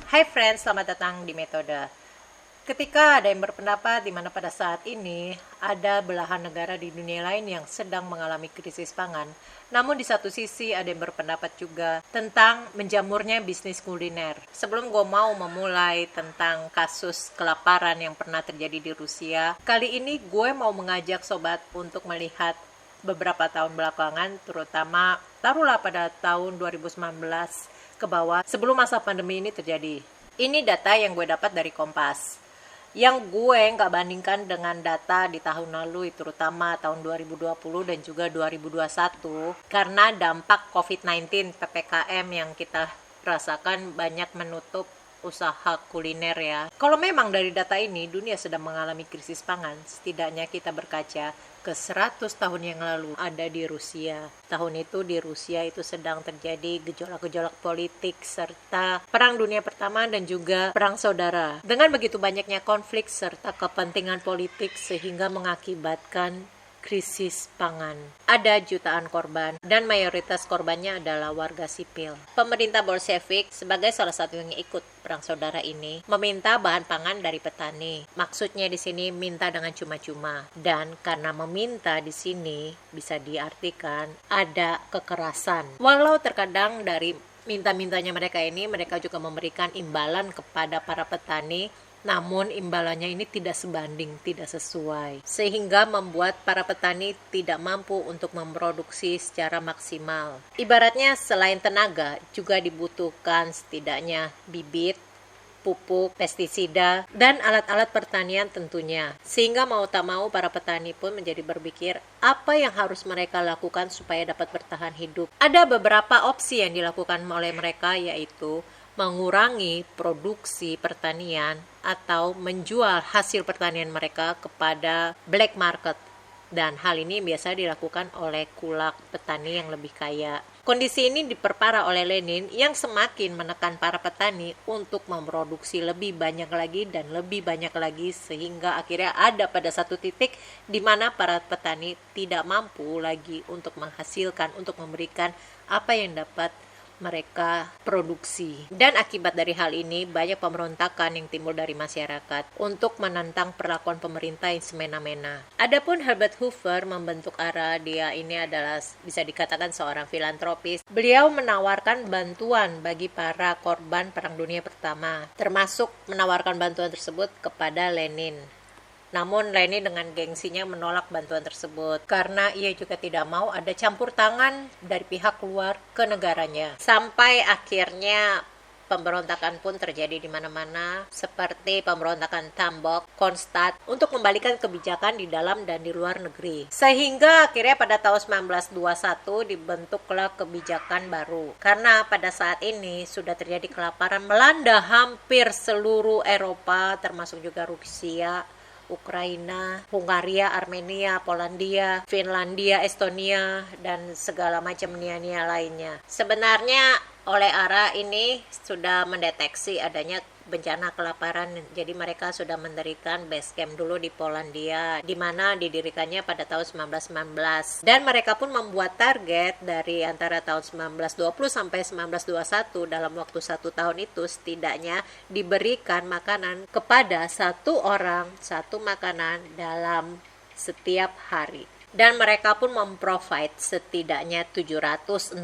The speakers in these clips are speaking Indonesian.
Hai friends, selamat datang di Metode. Ketika ada yang berpendapat di mana pada saat ini ada belahan negara di dunia lain yang sedang mengalami krisis pangan, namun di satu sisi ada yang berpendapat juga tentang menjamurnya bisnis kuliner. Sebelum gue mau memulai tentang kasus kelaparan yang pernah terjadi di Rusia, kali ini gue mau mengajak sobat untuk melihat beberapa tahun belakangan, terutama taruhlah pada tahun 2019 ke bawah sebelum masa pandemi ini terjadi. Ini data yang gue dapat dari Kompas. Yang gue nggak bandingkan dengan data di tahun lalu, terutama tahun 2020 dan juga 2021, karena dampak COVID-19 PPKM yang kita rasakan banyak menutup usaha kuliner ya. Kalau memang dari data ini dunia sedang mengalami krisis pangan, setidaknya kita berkaca ke 100 tahun yang lalu ada di Rusia. Tahun itu di Rusia itu sedang terjadi gejolak-gejolak politik serta Perang Dunia Pertama dan juga Perang Saudara. Dengan begitu banyaknya konflik serta kepentingan politik sehingga mengakibatkan krisis pangan. Ada jutaan korban dan mayoritas korbannya adalah warga sipil. Pemerintah Bolshevik sebagai salah satu yang ikut Perang Saudara ini meminta bahan pangan dari petani. Maksudnya di sini minta dengan cuma-cuma, dan karena meminta di sini bisa diartikan ada kekerasan. Walau terkadang dari minta-mintanya mereka ini mereka juga memberikan imbalan kepada para petani, namun imbalannya ini tidak sebanding, tidak sesuai, sehingga membuat para petani tidak mampu untuk memproduksi secara maksimal. Ibaratnya selain tenaga juga dibutuhkan setidaknya bibit, pupuk, pestisida, dan alat-alat pertanian tentunya. Sehingga mau tak mau para petani pun menjadi berpikir apa yang harus mereka lakukan supaya dapat bertahan hidup. Ada beberapa opsi yang dilakukan oleh mereka, yaitu mengurangi produksi pertanian atau menjual hasil pertanian mereka kepada black market, dan hal ini biasa dilakukan oleh kulak petani yang lebih kaya. Kondisi ini diperparah oleh Lenin yang semakin menekan para petani untuk memproduksi lebih banyak lagi dan lebih banyak lagi, sehingga akhirnya ada pada satu titik di mana para petani tidak mampu lagi untuk menghasilkan, untuk memberikan apa yang dapat mereka produksi. Dan akibat dari hal ini banyak pemberontakan yang timbul dari masyarakat untuk menentang perlakuan pemerintah yang semena-mena. Adapun Herbert Hoover membentuk ARA, dia ini adalah bisa dikatakan seorang filantropis. Beliau menawarkan bantuan bagi para korban Perang Dunia Pertama, termasuk menawarkan bantuan tersebut kepada Lenin. Namun Lenin dengan gengsinya menolak bantuan tersebut karena ia juga tidak mau ada campur tangan dari pihak luar ke negaranya. Sampai akhirnya pemberontakan pun terjadi di mana-mana, seperti pemberontakan Tambov, Kronstadt, untuk membalikan kebijakan di dalam dan di luar negeri. Sehingga akhirnya pada tahun 1921 dibentuklah kebijakan baru. Karena pada saat ini sudah terjadi kelaparan melanda hampir seluruh Eropa, termasuk juga Rusia, Ukraina, Hungaria, Armenia, Polandia, Finlandia, Estonia, dan segala macam nia-nia lainnya. Sebenarnya oleh ARA ini sudah mendeteksi adanya bencana kelaparan, jadi mereka sudah mendirikan base camp dulu di Polandia, di mana didirikannya pada tahun 1919. Dan mereka pun membuat target dari antara tahun 1920 sampai 1921, dalam waktu 1 tahun itu setidaknya diberikan makanan kepada 1 orang, 1 makanan dalam setiap hari. Dan mereka pun memprovide setidaknya 768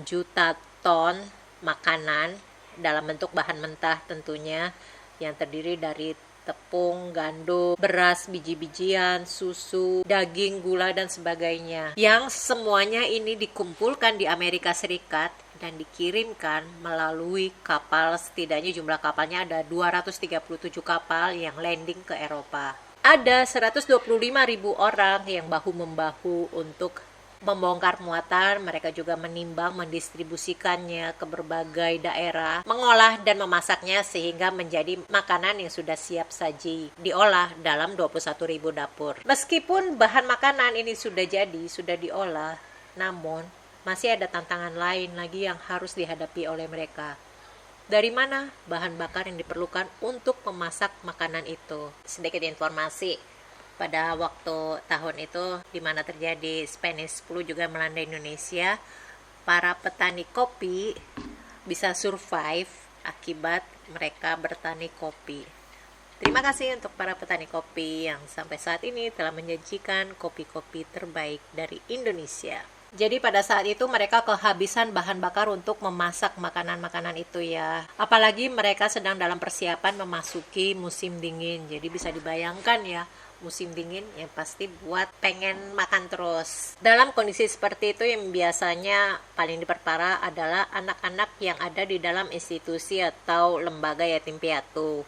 juta ton makanan dalam bentuk bahan mentah tentunya, yang terdiri dari tepung, gandum, beras, biji-bijian, susu, daging, gula, dan sebagainya, yang semuanya ini dikumpulkan di Amerika Serikat dan dikirimkan melalui kapal. Setidaknya jumlah kapalnya ada 237 kapal yang landing ke Eropa. Ada 125.000 orang yang bahu-membahu untuk membongkar muatan. Mereka juga menimbang, mendistribusikannya ke berbagai daerah, mengolah dan memasaknya sehingga menjadi makanan yang sudah siap saji, diolah dalam 21.000 dapur. Meskipun bahan makanan ini sudah jadi, sudah diolah, namun masih ada tantangan lain lagi yang harus dihadapi oleh mereka. Dari mana bahan bakar yang diperlukan untuk memasak makanan itu? Sedikit informasi, pada waktu tahun itu di mana terjadi Spanish flu juga melanda Indonesia, para petani kopi bisa survive akibat mereka bertani kopi. Terima kasih untuk para petani kopi yang sampai saat ini telah menyajikan kopi-kopi terbaik dari Indonesia. Jadi pada saat itu mereka kehabisan bahan bakar untuk memasak makanan-makanan itu ya. Apalagi mereka sedang dalam persiapan memasuki musim dingin. Jadi bisa dibayangkan ya, musim dingin yang pasti buat pengen makan terus. Dalam kondisi seperti itu yang biasanya paling diperparah adalah anak-anak yang ada di dalam institusi atau lembaga yatim piatu,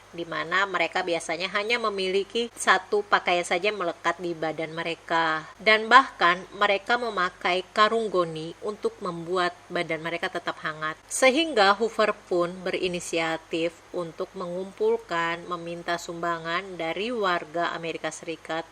di mana mereka biasanya hanya memiliki satu pakaian saja melekat di badan mereka, dan bahkan mereka memakai karung goni untuk membuat badan mereka tetap hangat. Sehingga Hoover pun berinisiatif untuk mengumpulkan, meminta sumbangan dari warga Amerika Serikat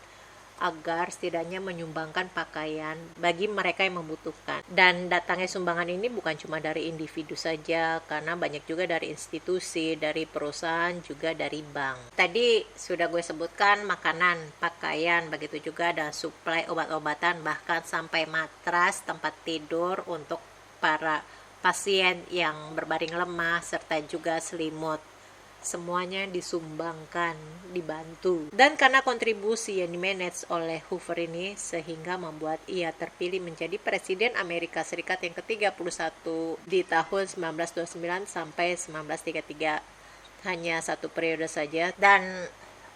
agar setidaknya menyumbangkan pakaian bagi mereka yang membutuhkan. Dan datangnya sumbangan ini bukan cuma dari individu saja, karena banyak juga dari institusi, dari perusahaan, juga dari bank. Tadi sudah gue sebutkan makanan, pakaian, begitu juga ada suplai obat-obatan, bahkan sampai matras, tempat tidur untuk para pasien yang berbaring lemah, serta juga selimut. Semuanya disumbangkan, dibantu. Dan karena kontribusi yang dimanage oleh Hoover ini, sehingga membuat ia terpilih menjadi Presiden Amerika Serikat yang ke-31 di tahun 1929 sampai 1933. Hanya satu periode saja. Dan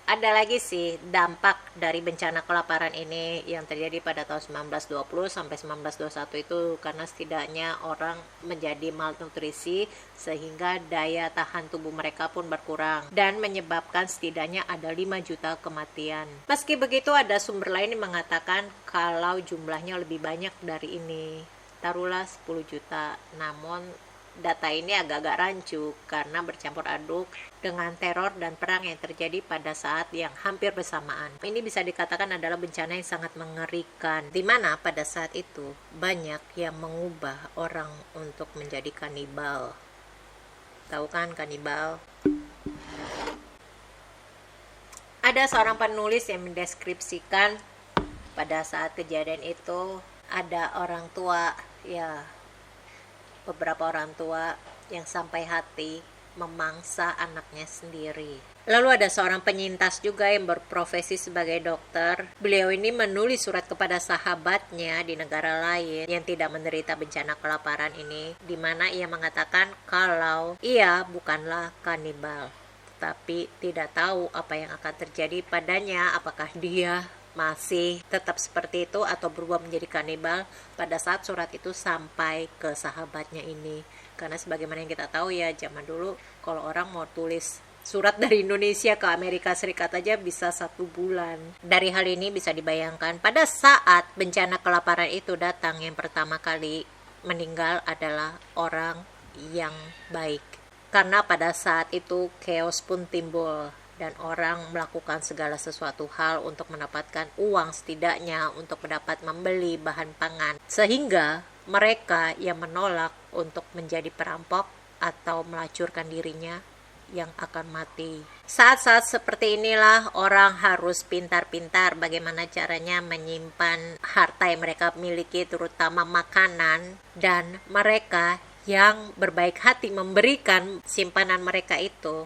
ada lagi sih dampak dari bencana kelaparan ini yang terjadi pada tahun 1920 sampai 1921 itu, karena setidaknya orang menjadi malnutrisi sehingga daya tahan tubuh mereka pun berkurang dan menyebabkan setidaknya ada 5 juta kematian. Meski begitu, ada sumber lain yang mengatakan kalau jumlahnya lebih banyak dari ini, taruhlah 10 juta. Namun data ini agak-agak rancu karena bercampur aduk dengan teror dan perang yang terjadi pada saat yang hampir bersamaan. Ini bisa dikatakan adalah bencana yang sangat mengerikan, di mana pada saat itu banyak yang mengubah orang untuk menjadi kanibal. Tahu kan kanibal? Ada seorang penulis yang mendeskripsikan pada saat kejadian itu ada orang tua, ya beberapa orang tua yang sampai hati memangsa anaknya sendiri. Lalu ada seorang penyintas juga yang berprofesi sebagai dokter. Beliau ini menulis surat kepada sahabatnya di negara lain yang tidak menderita bencana kelaparan ini, di mana ia mengatakan kalau ia bukanlah kanibal, tetapi tidak tahu apa yang akan terjadi padanya, apakah dia masih tetap seperti itu atau berubah menjadi kanibal pada saat surat itu sampai ke sahabatnya ini. Karena sebagaimana yang kita tahu ya, zaman dulu kalau orang mau tulis surat dari Indonesia ke Amerika Serikat aja bisa 1 bulan. Dari hal ini bisa dibayangkan pada saat bencana kelaparan itu datang, yang pertama kali meninggal adalah orang yang baik. Karena pada saat itu chaos pun timbul dan orang melakukan segala sesuatu hal untuk mendapatkan uang, setidaknya untuk mendapat membeli bahan pangan, sehingga mereka yang menolak untuk menjadi perampok atau melacurkan dirinya yang akan mati. Saat-saat seperti inilah orang harus pintar-pintar bagaimana caranya menyimpan harta yang mereka miliki, terutama makanan, dan mereka yang berbaik hati memberikan simpanan mereka itu,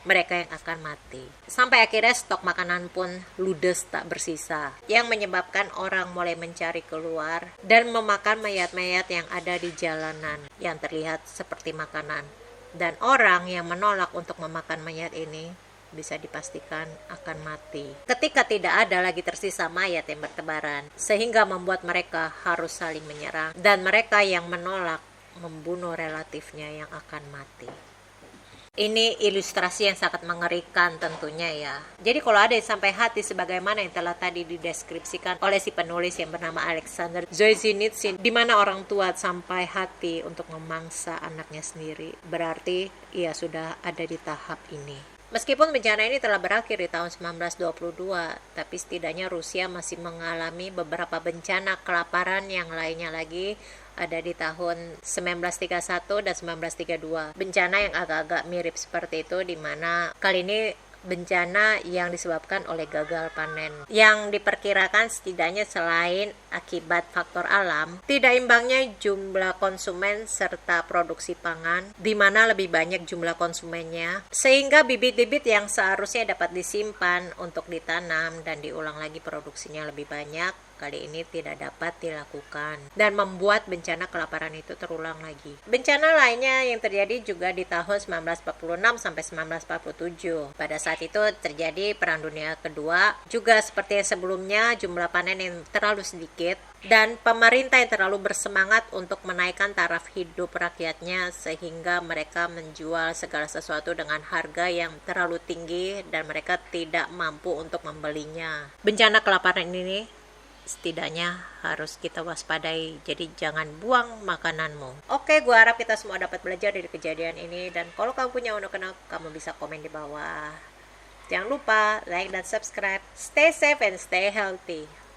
mereka yang akan mati. Sampai akhirnya stok makanan pun ludes tak bersisa, yang menyebabkan orang mulai mencari keluar dan memakan mayat-mayat yang ada di jalanan yang terlihat seperti makanan. Dan orang yang menolak untuk memakan mayat ini bisa dipastikan akan mati ketika tidak ada lagi tersisa mayat yang bertebaran, sehingga membuat mereka harus saling menyerang, dan mereka yang menolak membunuh relatifnya yang akan mati. Ini ilustrasi yang sangat mengerikan tentunya ya. Jadi kalau ada yang sampai hati sebagaimana yang telah tadi dideskripsikan oleh si penulis yang bernama Alexander Solzhenitsyn, di mana orang tua sampai hati untuk memangsa anaknya sendiri, berarti ia sudah ada di tahap ini. Meskipun bencana ini telah berakhir di tahun 1922, tapi setidaknya Rusia masih mengalami beberapa bencana kelaparan yang lainnya lagi, ada di tahun 1931 dan 1932. Bencana yang agak-agak mirip seperti itu, di mana kali ini bencana yang disebabkan oleh gagal panen. Yang diperkirakan setidaknya selain akibat faktor alam, tidak imbangnya jumlah konsumen serta produksi pangan, di mana lebih banyak jumlah konsumennya, sehingga bibit-bibit yang seharusnya dapat disimpan untuk ditanam dan diulang lagi produksinya lebih banyak, kali ini tidak dapat dilakukan dan membuat bencana kelaparan itu terulang lagi. Bencana lainnya yang terjadi juga di tahun 1946 sampai 1947. Pada saat itu terjadi Perang Dunia Kedua, juga seperti sebelumnya jumlah panen yang terlalu sedikit dan pemerintah yang terlalu bersemangat untuk menaikkan taraf hidup rakyatnya sehingga mereka menjual segala sesuatu dengan harga yang terlalu tinggi dan mereka tidak mampu untuk membelinya. Bencana kelaparan ini setidaknya harus kita waspadai, jadi jangan buang makananmu. Oke, gua harap kita semua dapat belajar dari kejadian ini, dan kalau kamu punya unek-unek, kamu bisa komen di bawah. Jangan lupa like dan subscribe. Stay safe and stay healthy.